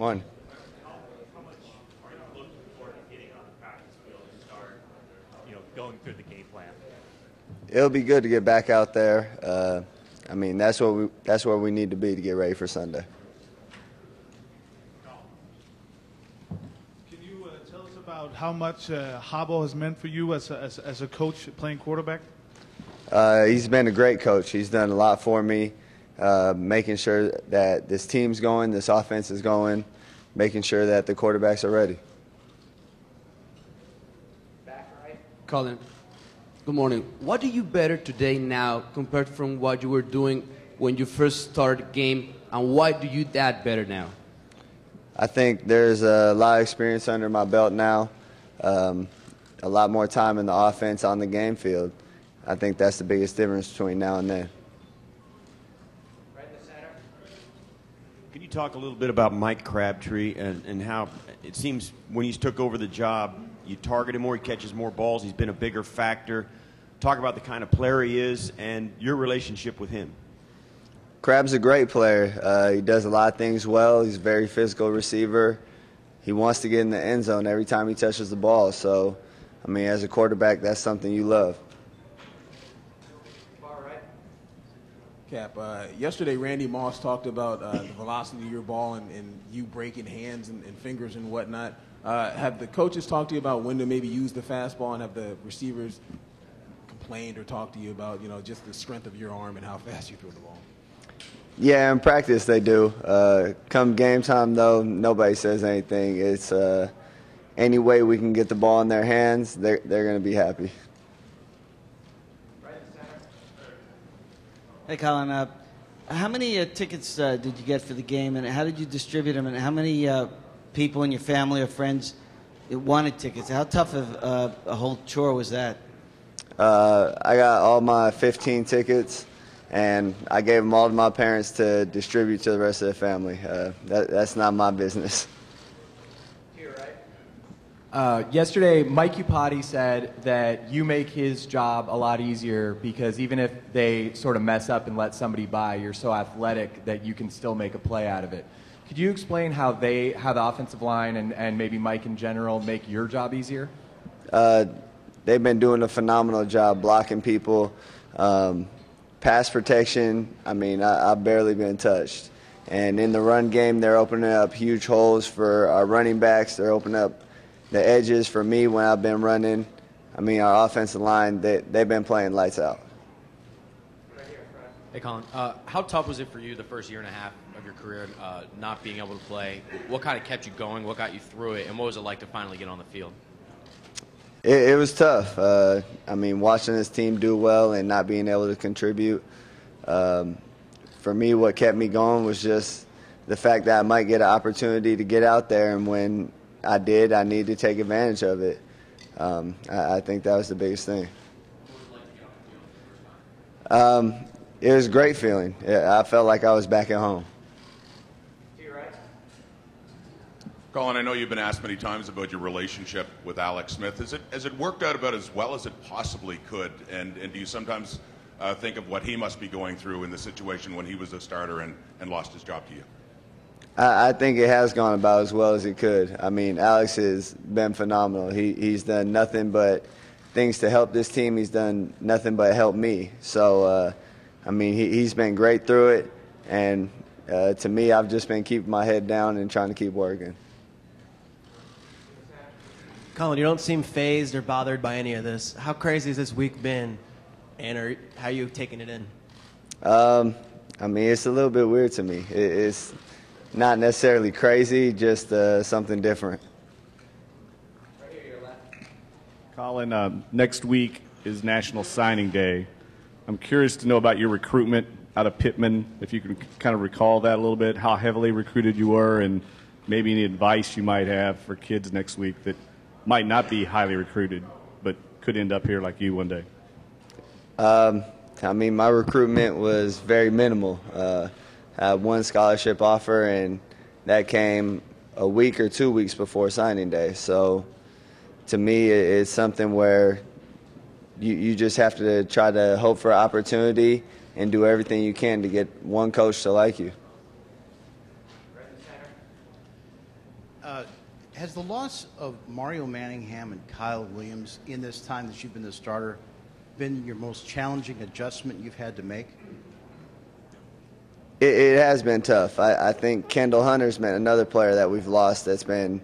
Morning. How much are you looking forward to getting on the practice field and start, going through the game plan? It'll be good to get back out there. That's where we need to be to get ready for Sunday. Can you tell us about how much Hobble has meant for you as a coach playing quarterback? He's been a great coach. He's done a lot for me, making sure that this team's going, this offense is going, making sure that the quarterbacks are ready. Back right. Colin, good morning. What do you better today now compared from what you were doing when you first started the game, and why do you that better now? I think there's a lot of experience under my belt now, a lot more time in the offense on the game field. I think that's the biggest difference between now and then. Right in the center. Can you talk a little bit about Mike Crabtree and how it seems when he's took over the job, you target him more, he catches more balls, he's been a bigger factor. Talk about the kind of player he is and your relationship with him. Crab's a great player. He does a lot of things well. He's a very physical receiver. He wants to get in the end zone every time he touches the ball. So, as a quarterback, that's something you love. Cap, yesterday Randy Moss talked about the velocity of your ball and you breaking hands and fingers and whatnot. Have the coaches talked to you about when to maybe use the fastball, and have the receivers complained or talked to you about, just the strength of your arm and how fast you throw the ball? Yeah, in practice they do. Come game time, though, nobody says anything. It's any way we can get the ball in their hands, they're going to be happy. Hey, Colin, how many tickets did you get for the game, and how did you distribute them, and how many people in your family or friends wanted tickets? How tough of a whole chore was that? I got all my 15 tickets, and I gave them all to my parents to distribute to the rest of the family. That's not my business. Yesterday, Mike Upati said that you make his job a lot easier because even if they sort of mess up and let somebody by, you're so athletic that you can still make a play out of it. Could you explain how the offensive line and maybe Mike in general make your job easier? They've been doing a phenomenal job blocking people. Pass protection, I've barely been touched. And in the run game, they're opening up huge holes for our running backs. They're opening up the edges for me when I've been running. Our offensive line, they've been playing lights out. Hey, Colin, how tough was it for you the first year and a half of your career not being able to play? What kind of kept you going? What got you through it? And what was it like to finally get on the field? It was tough. Watching this team do well and not being able to contribute. For me, what kept me going was just the fact that I might get an opportunity to get out there, and when I did, I needed to take advantage of it. I think that was the biggest thing. It was a great feeling. I felt like I was back at home. Colin, I know you've been asked many times about your relationship with Alex Smith. Has it worked out about as well as it possibly could? And do you sometimes think of what he must be going through in the situation when he was a starter and lost his job to you? I think it has gone about as well as it could. Alex has been phenomenal. He's done nothing but things to help this team. He's done nothing but help me. So, he's been great through it. And to me, I've just been keeping my head down and trying to keep working. Colin, you don't seem fazed or bothered by any of this. How crazy has this week been, and how are you taking it in? It's a little bit weird to me. It's not necessarily crazy, just something different. Colin, next week is National Signing Day. I'm curious to know about your recruitment out of Pittman, if you can kind of recall that a little bit, how heavily recruited you were, and maybe any advice you might have for kids next week that might not be highly recruited but could end up here like you one day. My recruitment was very minimal. I had one scholarship offer, and that came a week or 2 weeks before signing day. So to me, it's something where you just have to try to hope for opportunity and do everything you can to get one coach to like you. Has the loss of Mario Manningham and Kyle Williams in this time that you've been the starter been your most challenging adjustment you've had to make? It has been tough. I think Kendall Hunter's been another player that we've lost that's been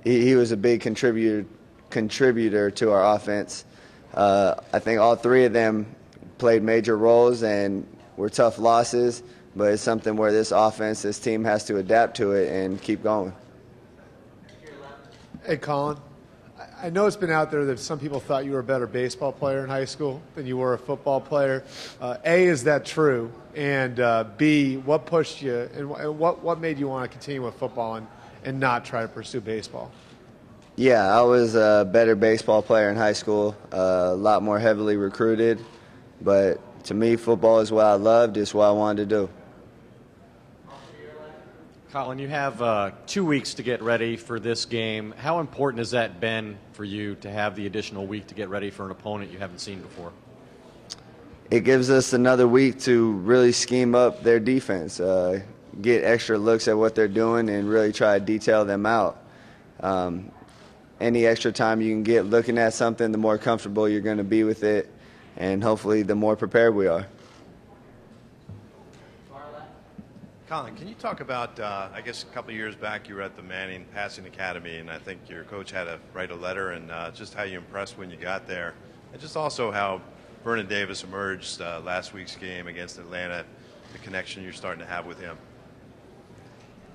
he was a big contributor to our offense. I think all three of them played major roles and were tough losses, but it's something where this offense, this team has to adapt to it and keep going. Hey, Colin. I know it's been out there that some people thought you were a better baseball player in high school than you were a football player. A, is that true? And B, what pushed you and what made you want to continue with football and not try to pursue baseball? Yeah, I was a better baseball player in high school, a lot more heavily recruited. But to me, football is what I loved. It's what I wanted to do. Colin, you have 2 weeks to get ready for this game. How important has that been for you to have the additional week to get ready for an opponent you haven't seen before? It gives us another week to really scheme up their defense, get extra looks at what they're doing, and really try to detail them out. Any extra time you can get looking at something, the more comfortable you're going to be with it, and hopefully the more prepared we are. Colin, can you talk about, I guess a couple of years back you were at the Manning Passing Academy, and I think your coach had to write a letter, and just how you impressed when you got there, and just also how Vernon Davis emerged last week's game against Atlanta, the connection you're starting to have with him.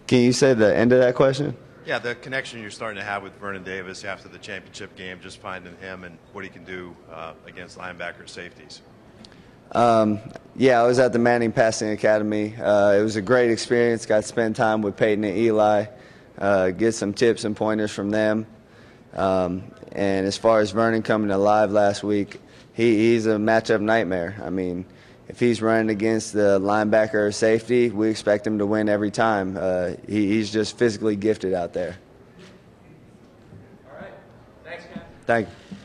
Can you say the end of that question? Yeah, the connection you're starting to have with Vernon Davis after the championship game, just finding him and what he can do against linebacker safeties. Yeah, I was at the Manning Passing Academy. It was a great experience. Got to spend time with Peyton and Eli, get some tips and pointers from them. And as far as Vernon coming alive last week, he's a matchup nightmare. I mean, if he's running against the linebacker or safety, we expect him to win every time. He's just physically gifted out there. All right. Thanks, guys. Thank you.